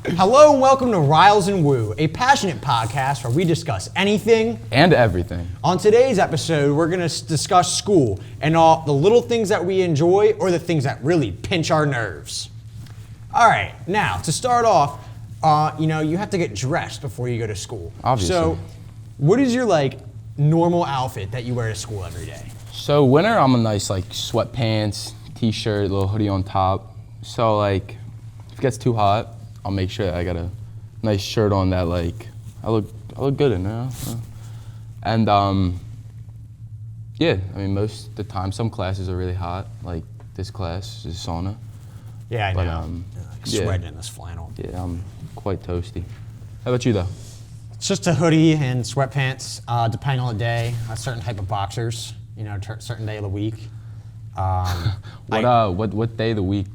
Hello and welcome to Riles and Woo, a passionate podcast where we discuss anything and everything. On today's episode, we're going to discuss school and all the little things that we enjoy or the things that really pinch our nerves. All right, now to start off, you have to get dressed before you go to school. Obviously. So, what is your normal outfit that you wear to school every day? So winter, I'm a nice sweatpants, t-shirt, little hoodie on top. So if it gets too hot, I'll make sure that I got a nice shirt on that I look good in, And most of the time, some classes are really hot. Like this class is sauna. Yeah, I know. Yeah. Sweating in this flannel. Yeah, I'm quite toasty. How about you though? It's just a hoodie and sweatpants, depending on the day. A certain type of boxers, certain day of the week. What day of the week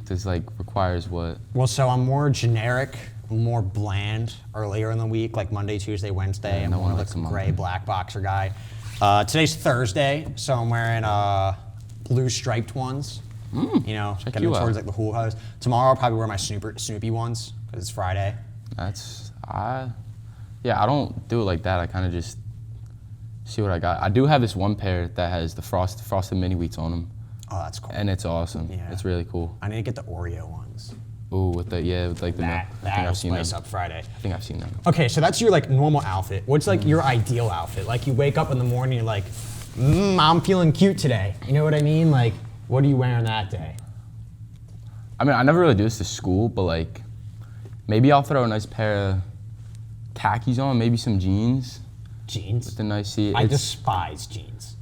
requires what? Well, so I'm more generic, more bland earlier in the week, like Monday, Tuesday, Wednesday. I'm more like a gray, black boxer guy. Today's Thursday, so I'm wearing blue striped ones. Getting towards the cool colors. Tomorrow I'll probably wear my Snoopy ones because it's Friday. I don't do it like that. I kind of just see what I got. I do have this one pair that has the frosted mini wheats on them. Oh, that's cool. And it's awesome. Yeah. It's really cool. I need to get the Oreo ones. Ooh, with the milk. That'll spice up Friday. I think I've seen them. Okay, so that's your normal outfit. What's your ideal outfit? You wake up in the morning, you're like, I'm feeling cute today. You know what I mean? What are you wearing that day? I mean, I never really do this to school, but maybe I'll throw a nice pair of khakis on, maybe some jeans. Jeans? With a nice seat. I despise jeans.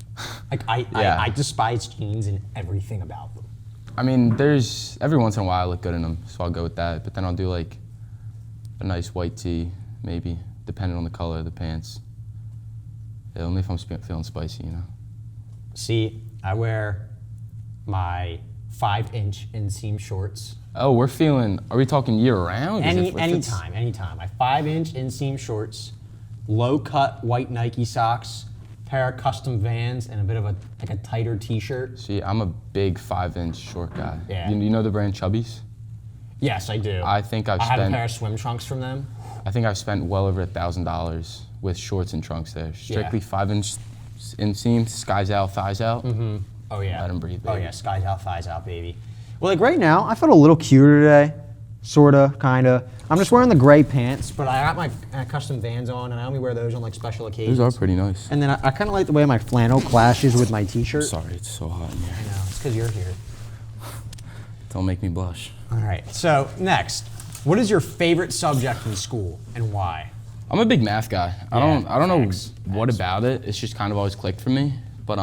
I despise jeans and everything about them. I mean, there's every once in a while I look good in them, so I'll go with that. But then I'll do a nice white tee, maybe, depending on the color of the pants. Yeah, only if I'm feeling spicy, See, I wear my 5-inch inseam shorts. Oh, are we talking year round? Anytime. My 5-inch inseam shorts, low-cut white Nike socks, pair of custom Vans, and a bit of a tighter t-shirt. See, I'm a big 5-inch short guy. Yeah. You know the brand Chubbies? Yes, I do. I have a pair of swim trunks from them. I think I've spent well over $1,000 with shorts and trunks there. Strictly 5-inch inseam, skies out, thighs out. Mm-hmm. Oh yeah. Let them breathe, baby. Oh yeah, skies out, thighs out, baby. Well, right now, I felt a little cuter today. Sorta, kinda. I'm just wearing the gray pants, but I got my custom Vans on, and I only wear those on special occasions. Those are pretty nice. And then I kind of like the way my flannel clashes with my t-shirt. Sorry, it's so hot in here. I know, it's because you're here. Don't make me blush. All right, so next, what is your favorite subject in school and why? I'm a big math guy. I don't know what Facts. about it. It's just kind of always clicked for me. But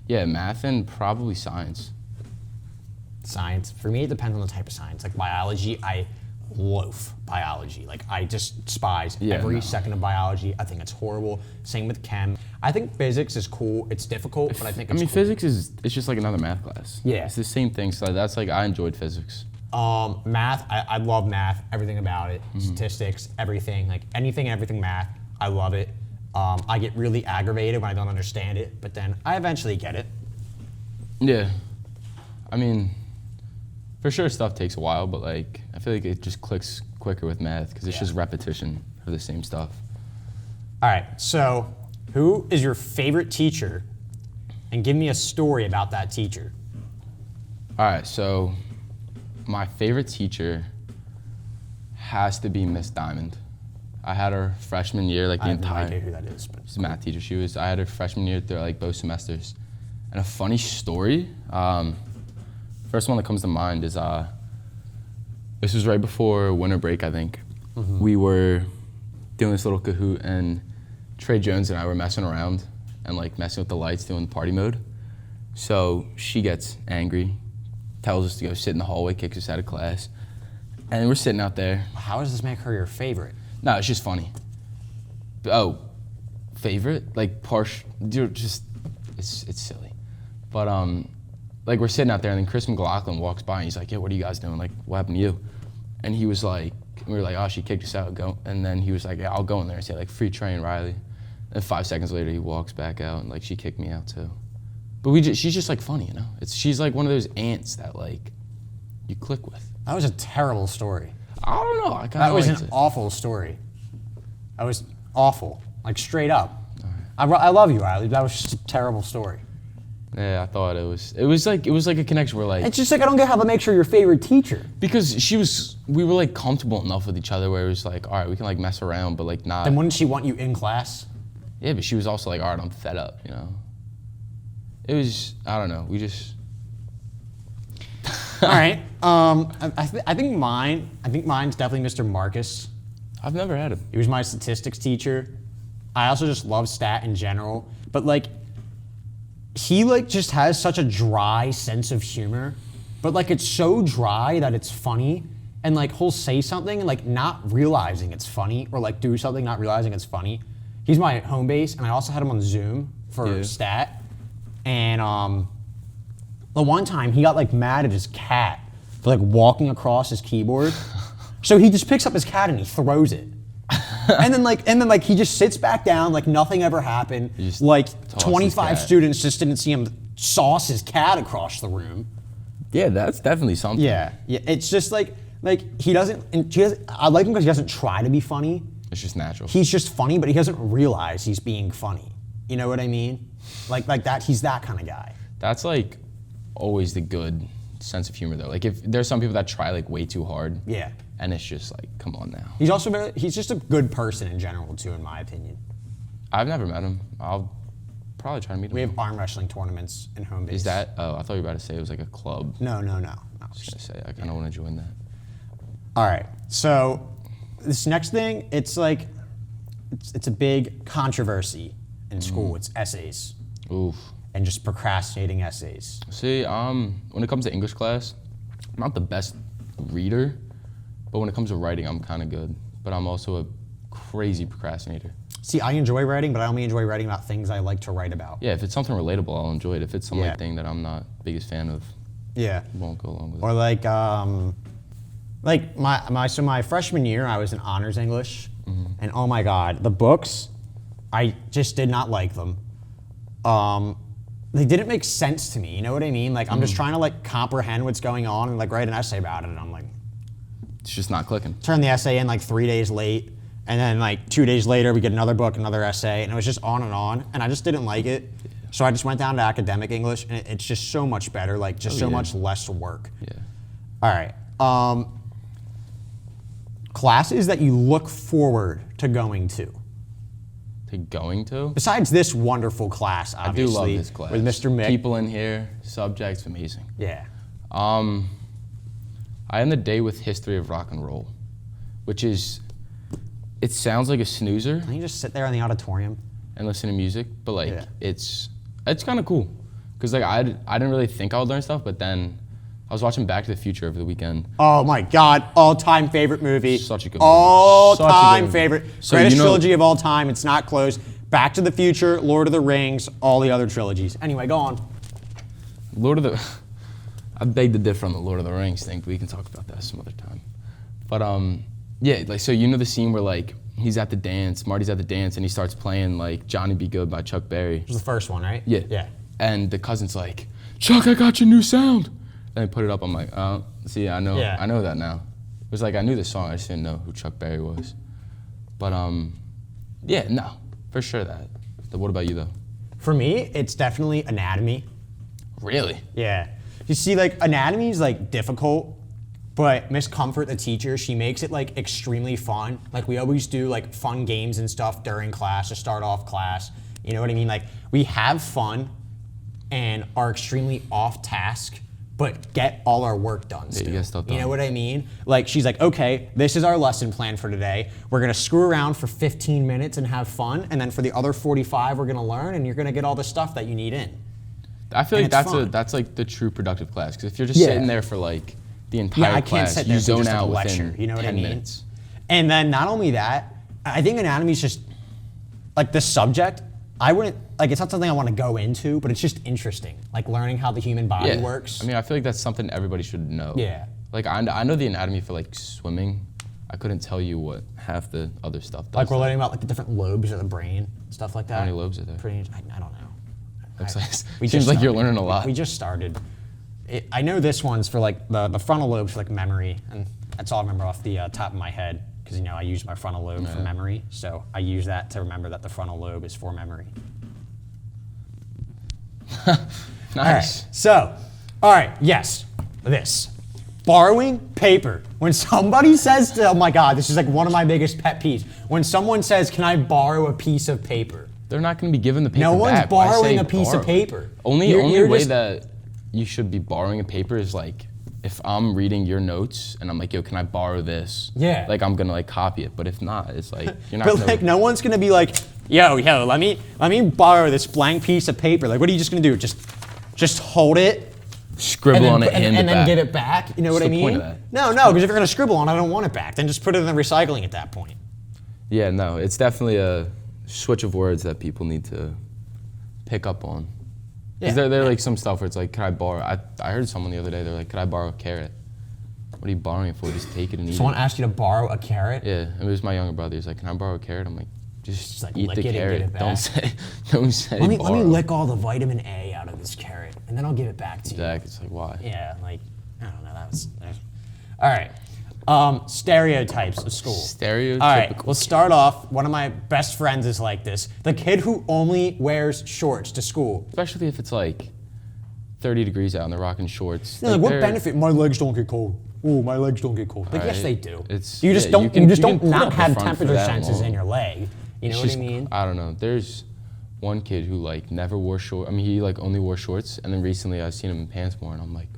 math and probably science. Science, for me, it depends on the type of science. Biology, I loathe biology. I just despise every second of biology. I think it's horrible. Same with chem. I think physics is cool. It's difficult, but I think it's cool. Physics it's just like another math class. Yeah. It's the same thing. So that's I enjoyed physics. Math, I love math, everything about it. Statistics, everything, anything and everything math, I love it. I get really aggravated when I don't understand it, but then I eventually get it. Yeah. I mean, for sure stuff takes a while, but I feel like it just clicks quicker with math because it's just repetition of the same stuff. All right, so who is your favorite teacher? And give me a story about that teacher. All right, so my favorite teacher has to be Miss Diamond. I had her freshman year, the entire. I have no idea who that is, but she's a math teacher. I had her freshman year through both semesters. And a funny story, first one that comes to mind is this was right before winter break, I think. Mm-hmm. We were doing this little Kahoot, and Trey Jones and I were messing around and messing with the lights, doing the party mode. So she gets angry, tells us to go sit in the hallway, kicks us out of class, and we're sitting out there. How does this make her your favorite? No, it's just funny. Oh, favorite? Partial? Just it's silly. But we're sitting out there, and then Chris McLaughlin walks by, and he's like, "Yeah, what are you guys doing? What happened to you?" And he was like, we were like, "Oh, she kicked us out." Go. And then he was like, "Yeah, I'll go in there and say free Trey and Riley." And 5 seconds later, he walks back out, and she kicked me out too. But she's just funny, She's one of those ants that you click with. That was a terrible story. I don't know. I kind That of was liked an it. awful story. That was awful, like straight up. I love you, Riley. That was just a terrible story. Yeah, I thought it was like a connection where like It's just like I don't get how that makes her your favorite teacher. because we were like comfortable enough with each other where it was like, all right, we can like mess around, but like not. Then wouldn't she want you in class? Yeah, but she was also like, all right, I'm fed up, you know. It was, I don't know, we just. All right. I think mine's definitely Mr. Marcus. I've never had him. He was my statistics teacher. I also just love stat in general, but like he like just has such a dry sense of humor, but like it's so dry that it's funny, and like he'll say something and like not realizing it's funny, or like do something not realizing it's funny. He's my home base, and I also had him on Zoom for stat, and the one time he got like mad at his cat for like walking across his keyboard, so he just picks up his cat and he throws it. and then he just sits back down like nothing ever happened. Like 25 students just didn't see him sauce his cat across the room. Yeah, that's definitely something. Yeah. It's just like he doesn't. I like him because he doesn't try to be funny. It's just natural. He's just funny, but he doesn't realize he's being funny. You know what I mean? Like that. He's that kind of guy. That's like always the good sense of humor though. Like if there's some people that try like way too hard. Yeah. And it's just like, come on now. He's just a good person in general too, in my opinion. I've never met him. I'll probably try to meet him. We have arm wrestling tournaments in home base. Is that? Oh, I thought you were about to say it was like a club. No. I was gonna say I kind of want to join that. All right. So this next thing, it's like it's a big controversy in school. It's essays. Oof. And just procrastinating essays. See, when it comes to English class, I'm not the best reader, but when it comes to writing, I'm kind of good. But I'm also a crazy procrastinator. See, I enjoy writing, but I only enjoy writing about things I like to write about. Yeah, if it's something relatable, I'll enjoy it. If it's some like thing that I'm not biggest fan of, I won't go along with it. Or like my freshman year, I was in honors English, and oh my God, the books, I just did not like them. They didn't make sense to me. You know what I mean? Like I'm just trying to like comprehend what's going on and like write an essay about it, and I'm like, it's just not clicking. turn the essay in like 3 days late, and then like 2 days later we get another book, another essay, and it was just on, and I just didn't like it. So I just went down to academic English, and it's just so much better, like just so much less work. Yeah. All right. Classes that you look forward to going to. Besides this wonderful class, obviously. I do love this class. With Mr. Mick. People in here, subjects, amazing. Yeah. I end the day with history of rock and roll, which is, it sounds like a snoozer. Can you just sit there in the auditorium? And listen to music, but like it's kind of cool. Cause like I didn't really think I would learn stuff, but then I was watching Back to the Future over the weekend. Oh my God, all-time favorite movie. Such a good movie. All-time favorite. So Greatest trilogy of all time, it's not close. Back to the Future, Lord of the Rings, all the other trilogies. Anyway, go on. I beg to differ on the Lord of the Rings thing, but we can talk about that some other time. But yeah, like so you know the scene where like he's at the dance, Marty's at the dance, and he starts playing like Johnny Be Good by Chuck Berry. It was the first one, right? Yeah. Yeah. And the cousin's like, Chuck, I got your new sound. Then I put it up, I'm like, oh, see, I know that now. It was like I knew the song, I just didn't know who Chuck Berry was. But yeah, no, for sure that. What about you though? For me, it's definitely anatomy. Really? Yeah. You see, like, anatomy is, like, difficult, but Miss Comfort, the teacher, she makes it, like, extremely fun. Like, we always do, like, fun games and stuff during class to start off class. You know what I mean? Like, we have fun and are extremely off task, but get all our work done still. You get stuff done. You know what I mean? Like, she's like, okay, this is our lesson plan for today. We're gonna screw around for 15 minutes and have fun, and then for the other 45, we're gonna learn, and you're gonna get all the stuff that you need in. I feel like that's like the true productive class, because if you're just sitting there for like the entire class, you zone out within you know what 10 I mean? minutes. And then not only that, I think anatomy is just like this subject. I wouldn't like it's not something I want to go into, but it's just interesting, like learning how the human body works. I mean, I feel like that's something everybody should know. Yeah. Like I know the anatomy for like swimming. I couldn't tell you what half the other stuff does. Like we're learning about like the different lobes of the brain, stuff like that. How many lobes are there? I don't know. Seems like you're learning a lot. We just started. I know this one's for like the frontal lobes for like memory, and That's all I remember off the top of my head because, you know, I use my frontal lobe for memory. So I use that to remember that the frontal lobe is for memory. Nice. All right. So, all right, yes, this. Borrowing paper. When somebody says, oh my God, this is like one of my biggest pet peeves. When someone says, can I borrow a piece of paper? They're not going to be given the paper No one's back. Why borrowing say a piece borrow? of paper. Only You're way just- that you should be borrowing a paper is like, if I'm reading your notes and I'm like, yo, can I borrow this? Yeah. Like, I'm going to like copy it. But if not, it's like, you're not But gonna, like, no one's gonna be like, yo, let me borrow this blank piece of paper. Like, what are you just gonna do? Just hold it, scribble on it, hand it and then back. get it back. You know what I What's the mean? point of that? No, because if you're gonna scribble on it, I don't want it back. Then just put it in the recycling at that point. Yeah, no, it's definitely a switch of words that people need to pick up on. Because they're like some stuff where it's like, can I borrow? I heard someone the other day, they're like, could I borrow a carrot? What are you borrowing it for? Just take it and eat Someone it. asked you to borrow a carrot. Yeah, it was my younger brother. He's like, can I borrow a carrot? I'm like, just like, eat lick the it and get carrot. it back. Don't say Let me borrow. lick all the vitamin A out of this carrot, and then I'll give it back to you. Exactly. It's like, why? Yeah, like, I don't know. All right. Stereotypes of school. Stereotypical. All right, we'll start off. One of my best friends is like this. The kid who only wears shorts to school. Especially if it's like 30 degrees out and they're rocking shorts. Like, what they're- benefit? My legs don't get cold. Oh, my legs don't get cold. Like, yes, Right. they do. It's- you just yeah, don't. you can- You just you can don't put not up the have front for temperature that sensors long. in your leg. You know what I Just- mean? I don't know. There's one kid who like never wore shorts. I mean, he like only wore shorts, and then recently I've seen him in pants more, and I'm like,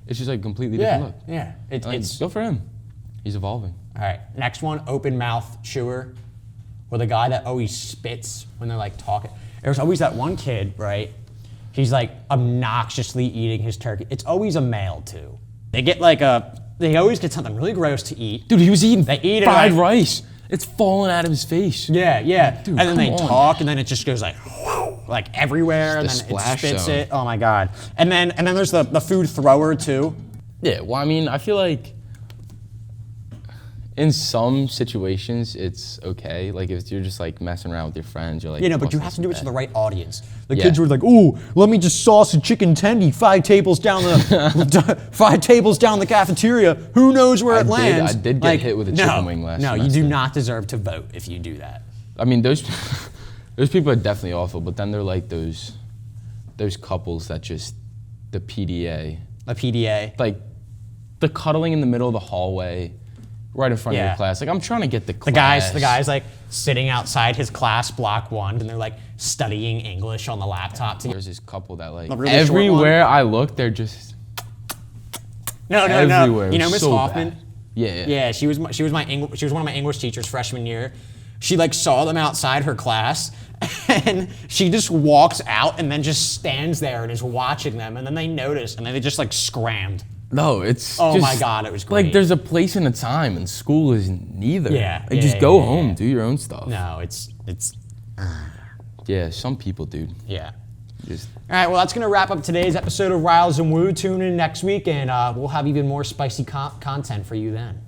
it's just like a completely different look. Yeah. Like, It's go for him. He's evolving. all right. Next one, open mouth chewer, or the guy that always spits when they're like talking. There's always that one kid, right? He's like obnoxiously eating his turkey. It's always a male too. They always get something really gross to eat. Dude, he was eating They eat it fried like- rice. It's falling out of his face. Yeah. Dude, and then they come on. talk, and then it just goes like everywhere, and the then it splash spits zone. it. Oh my God. And then there's the food thrower too. Yeah, well, I mean, I feel like in some situations it's okay. Like if you're just like messing around with your friends, you're like, You know, but you busting have to do it to some the right audience. The Yeah. kids were like, "Oh, let me just sauce a chicken tendy 5 tables down the 5 tables down the cafeteria. Who knows where it lands?" I did get hit with a chicken wing last No, you do semester. not deserve to vote if you do that. I mean, those people are definitely awful, but then they're like those couples that just the PDA, A PDA. like the cuddling in the middle of the hallway, right in front of Yeah. your class. Like I'm trying to get the class. The guy's like sitting outside his class block 1, and they're like studying English on the laptop together. There's this couple that like The really short one? everywhere I look, they're just No. everywhere. You know It was Miss so Hoffman? bad. Yeah. Yeah, she was one of my English teachers freshman year. She like saw them outside her class, and she just walks out and then just stands there and is watching them, and then they notice, and then they just like scrammed. No, it's Oh just, my God, it was great. Like there's a place and a time, and school is neither. Yeah, Like yeah, just yeah, go yeah, home, yeah. do your own stuff. No, it's Yeah, some people, dude. yeah. Just All right, well, that's going to wrap up today's episode of Riles and Woo. Tune in next week, and we'll have even more spicy content for you then.